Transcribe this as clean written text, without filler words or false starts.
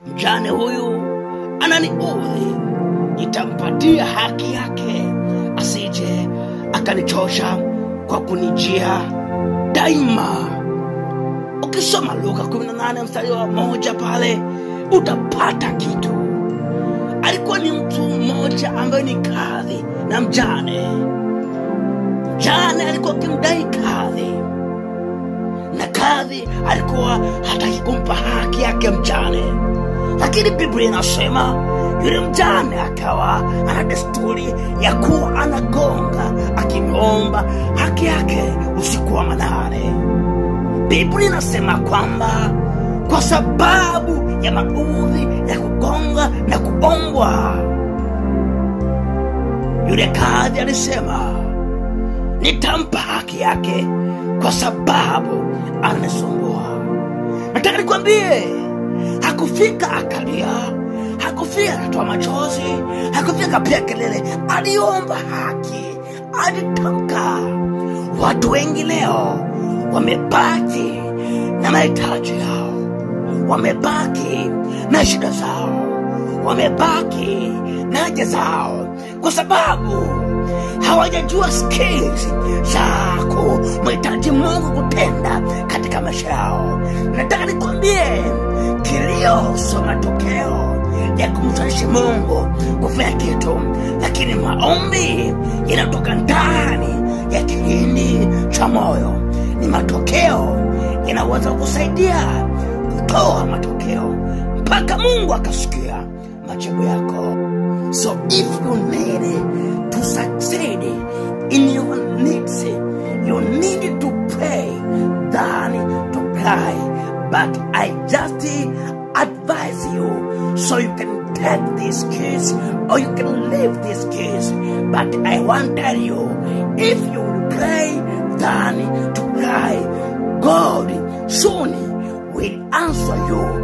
mjane huyu ananiudhi, nitampatia haki yake, asije akanichosha kwa kunijia daima. Ukisoma Luka 18 mstari wa 1 pale utapata kitu. Alikuwa ni mtu mmoja ambaye ni kadhi na mjane. Mjane alikuwa akimdai kadhi, na kadhi alikuwa hataki kumpa haki yake mjane. Lakini Biblia inasema yule mjane akawa ana desturi ya kuwa anagonga akimwomba haki yake usiku wa manane. Biblia inasema kwamba kwa sababu ya maudhi ya kugonga na kuombwa, yule kadhi alisema, nitampa haki yake kwa sababu ananisumbua. Nataka nikwambie, hakufika akalia, hakufika akatoa machozi, hakufika akapiga kelele, aliomba haki, alitamka. Watu wengi leo wamebaki na mahitaji yao, wamebaki na shida zao, wamebaki na haja zao, kwa sababu hawajajua skills za kumhitaji Mungu kutenda katika maisha yao. Nataka nikwambie, kilio sio matokeo ya kumshawishi Mungu kufanya kitu, lakini maombi yanatoka ndani ya kilindi cha moyo. Ni matokeo yanaweza kusaidia kutoa matokeo mpaka Mungu akasikia majibu yako. So if you need to succeed in your needs, you need to pray than to cry. But I just advise you so you can take this case or you can leave this case. But I want to tell you, if you pray than to cry, God soon will answer you.